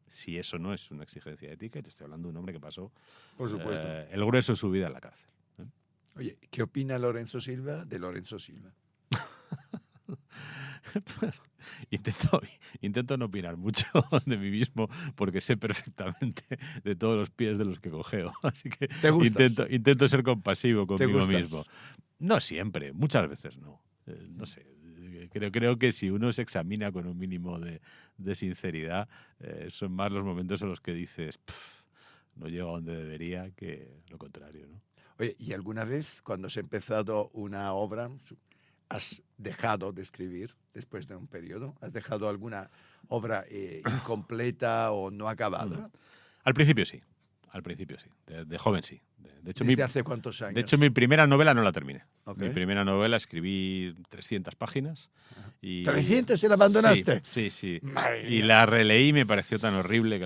Si eso no es una exigencia ética, te estoy hablando de un hombre que pasó Por supuesto. el grueso de su vida en la cárcel. Oye, ¿qué opina Lorenzo Silva de Lorenzo Silva? Intento no opinar mucho de mí mismo porque sé perfectamente de todos los pies de los que cojeo. Así que ¿Te gustas? intento ser compasivo ¿Te conmigo gustas? mismo. No siempre, muchas veces no. No sé. Creo que si uno se examina con un mínimo de sinceridad, son más los momentos en los que dices no llego a donde debería que lo contrario, ¿no? Oye, ¿y alguna vez cuando has empezado una obra has dejado de escribir después de un periodo? ¿Has dejado alguna obra incompleta o no acabada? Al principio sí. De joven sí. De hecho, ¿Desde hace cuántos años? De hecho, mi primera novela no la terminé. Ok. Mi primera novela escribí 300 páginas. Y, ¿300 y la abandonaste? Sí. Madre Y mía. la releí y me pareció tan horrible que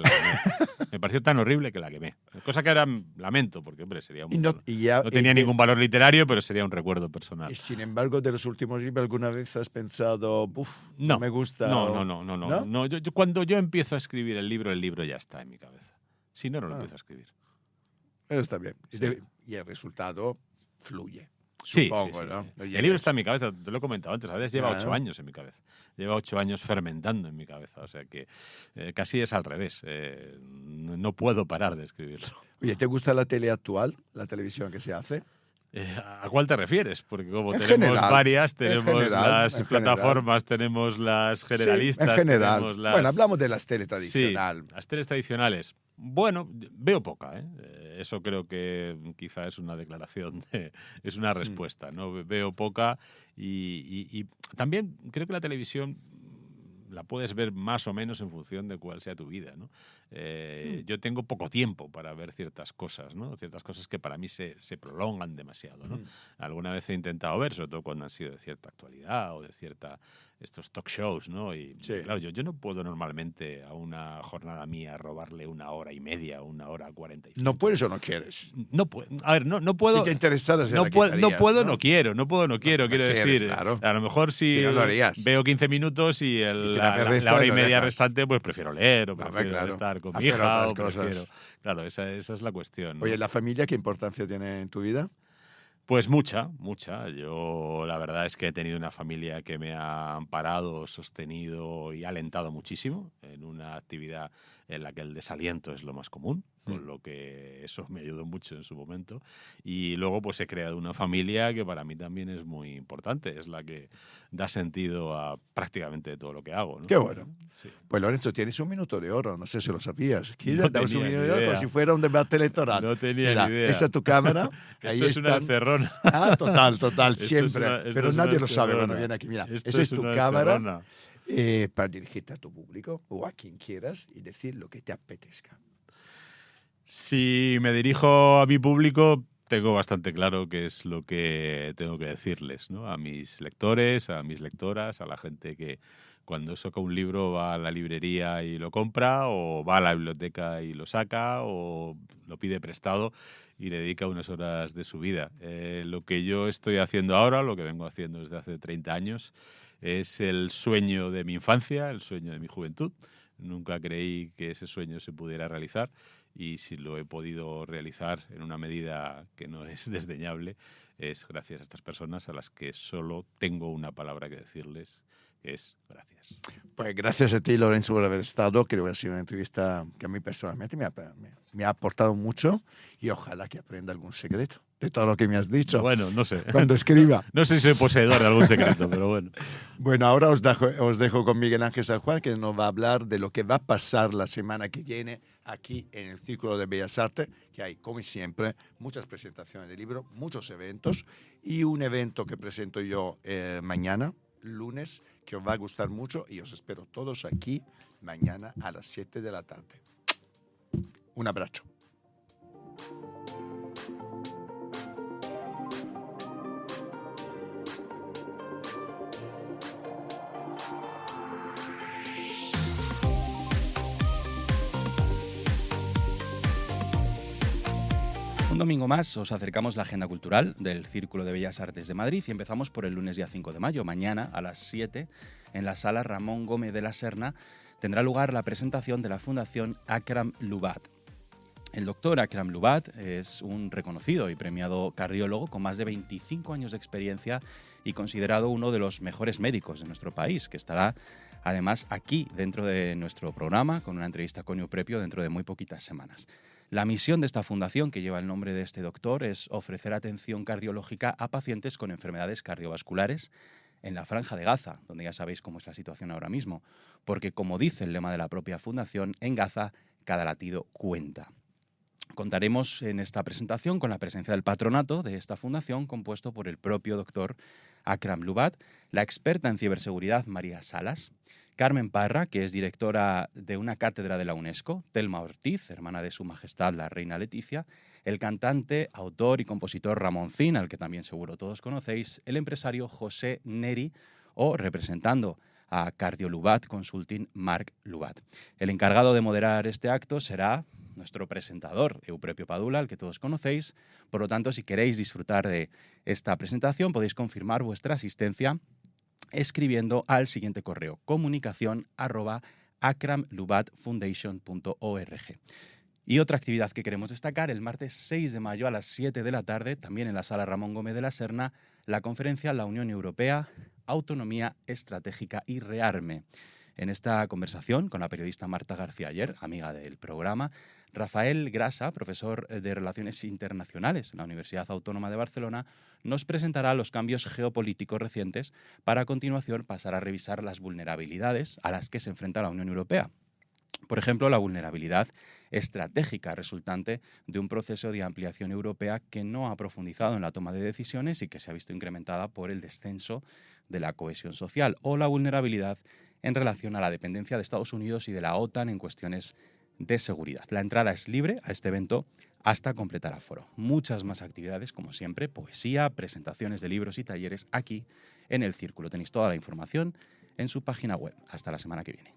la quemé. Cosa que ahora lamento, porque, hombre, sería Y no- y ya- no tenía ningún valor literario, pero sería un recuerdo personal. Y sin embargo, de los últimos libros, ¿alguna vez has pensado, no No me gusta? No. Cuando yo empiezo a escribir el libro ya está en mi cabeza. Si no, no lo empiezo a escribir. Eso está bien. Sí. Y el resultado fluye. Sí, Supongo, sí. ¿no? No El llegas- libro está en mi cabeza, te lo he comentado antes, a veces lleva Claro. 8 años en mi cabeza. Lleva 8 años fermentando en mi cabeza, o sea que casi es al revés. No puedo parar de escribirlo. Oye, ¿te gusta la tele actual, la televisión que se hace? ¿A cuál te refieres? Porque como En tenemos general, varias, en tenemos general, las en general. plataformas, tenemos las generalistas. Sí, en general. tenemos las... Bueno, hablamos de las tele Sí, tradicional. las teles tradicionales. Bueno, veo poca, ¿eh? Eso creo que quizá es una declaración, es una respuesta, ¿no? Veo poca y también creo que la televisión la puedes ver más o menos en función de cuál sea tu vida, ¿no? Yo tengo poco tiempo para ver ciertas cosas, ¿no? Ciertas cosas que para mí se prolongan demasiado, ¿no? Alguna vez he intentado ver, sobre todo cuando han sido de cierta actualidad o de estos talk shows, ¿no? Y claro, yo no puedo normalmente a una jornada mía robarle 1 hora y media, 1 hora 45. ¿No puedes o no quieres? No puedo. A ver, no puedo. Si te interesara, se no la puedo, quitarías, no puedo, no quiero. Quiero quieres, decir, claro. a lo mejor si no lo harías. veo 15 minutos y la hora y media restante, pues prefiero leer o prefiero estar con mi hija o prefiero. Claro, esa es la cuestión, ¿no? Oye, ¿la familia qué importancia tiene en tu vida? Pues mucha. Yo la verdad es que he tenido una familia que me ha amparado, sostenido y alentado muchísimo en una actividad en la que el desaliento es lo más común, con lo que eso me ayudó mucho en su momento. Y luego pues he creado una familia que para mí también es muy importante, es la que da sentido a prácticamente todo lo que hago, ¿no? Qué bueno. Sí. Pues Lorenzo, tienes 1 minuto de oro, no sé si lo sabías. Aquí No damos 1 tenía minuto ni de oro idea. como si fuera un debate electoral. No tenía Mira, ni idea. esa es tu cámara. Ahí Esto es una están. encerrona. Ah, total, Esto siempre. esto Pero es nadie una lo sabe cuando encerrona. viene aquí. Mira, Esto esa es tu una cámara encerrona. para dirigirte a tu público o a quien quieras y decir lo que te apetezca. Si me dirijo a mi público, tengo bastante claro qué es lo que tengo que decirles, ¿no? A mis lectores, a mis lectoras, a la gente que cuando saca un libro va a la librería y lo compra, o va a la biblioteca y lo saca, o lo pide prestado y le dedica unas horas de su vida. Lo que yo estoy haciendo ahora, lo que vengo haciendo desde hace 30 años, es el sueño de mi infancia, el sueño de mi juventud. Nunca creí que ese sueño se pudiera realizar y si lo he podido realizar en una medida que no es desdeñable, es gracias a estas personas a las que solo tengo una palabra que decirles, que es gracias. Pues gracias a ti, Lorenzo, por haber estado. Creo que ha sido una entrevista que a mí personalmente me ha aportado mucho y ojalá que aprenda algún secreto de todo lo que me has dicho. Bueno, no sé. Cuando escriba. No sé si soy poseedor de algún secreto, pero bueno. Bueno, ahora os dejo con Miguel Ángel San Juan, que nos va a hablar de lo que va a pasar la semana que viene aquí en el Círculo de Bellas Artes, que hay, como siempre, muchas presentaciones de libros, muchos eventos y un evento que presento yo mañana, lunes, que os va a gustar mucho y os espero todos aquí mañana a las 7 de la tarde. Un abrazo. Un domingo más os acercamos la agenda cultural del Círculo de Bellas Artes de Madrid y empezamos por el lunes día 5 de mayo. Mañana a las 7 en la sala Ramón Gómez de la Serna tendrá lugar la presentación de la Fundación Akram Lubat. El doctor Akram Lubat es un reconocido y premiado cardiólogo con más de 25 años de experiencia y considerado uno de los mejores médicos de nuestro país, que estará además aquí dentro de nuestro programa con una entrevista con Euprepio dentro de muy poquitas semanas. La misión de esta fundación, que lleva el nombre de este doctor, es ofrecer atención cardiológica a pacientes con enfermedades cardiovasculares en la Franja de Gaza, donde ya sabéis cómo es la situación ahora mismo, porque como dice el lema de la propia fundación, en Gaza cada latido cuenta. Contaremos en esta presentación con la presencia del patronato de esta fundación, compuesto por el propio doctor Akram Lubat, la experta en ciberseguridad María Salas, Carmen Parra, que es directora de una cátedra de la UNESCO, Telma Ortiz, hermana de Su Majestad la Reina Leticia, el cantante, autor y compositor Ramón Cin, al que también seguro todos conocéis, el empresario José Neri o, representando a Cardio Lubat Consulting, Marc Lubat. El encargado de moderar este acto será nuestro presentador, Euprepio Padula, al que todos conocéis. Por lo tanto, si queréis disfrutar de esta presentación, podéis confirmar vuestra asistencia escribiendo al siguiente correo: comunicación@akramlubatfoundation.org. Y otra actividad que queremos destacar, el martes 6 de mayo a las 7 de la tarde, también en la sala Ramón Gómez de la Serna, la conferencia La Unión Europea, Autonomía Estratégica y Rearme. En esta conversación con la periodista Marta García Ayer, amiga del programa, Rafael Grasa, profesor de Relaciones Internacionales en la Universidad Autónoma de Barcelona, nos presentará los cambios geopolíticos recientes para a continuación pasar a revisar las vulnerabilidades a las que se enfrenta la Unión Europea. Por ejemplo, la vulnerabilidad estratégica resultante de un proceso de ampliación europea que no ha profundizado en la toma de decisiones y que se ha visto incrementada por el descenso de la cohesión social, o la vulnerabilidad en relación a la dependencia de Estados Unidos y de la OTAN en cuestiones de seguridad. La entrada es libre a este evento hasta completar aforo. Muchas más actividades, como siempre, poesía, presentaciones de libros y talleres aquí en el Círculo. Tenéis toda la información en su página web. Hasta la semana que viene.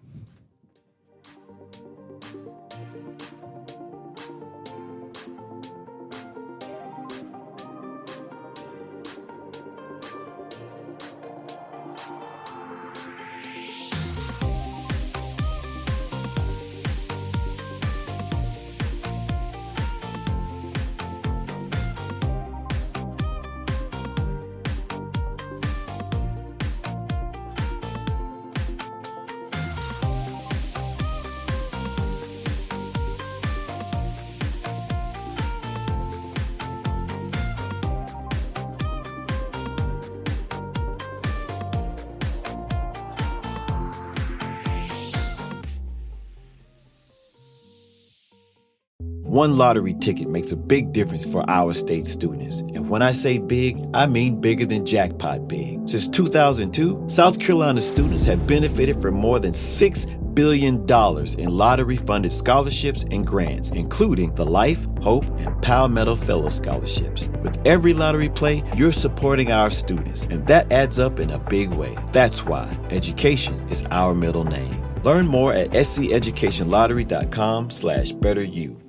One lottery ticket makes a big difference for our state students. And when I say big, I mean bigger than jackpot big. Since 2002, South Carolina students have benefited from more than $6 billion in lottery-funded scholarships and grants, including the Life, Hope, and Palmetto Fellow Scholarships. With every lottery play, you're supporting our students, and that adds up in a big way. That's why education is our middle name. Learn more at sceducationlottery.com/betteryou.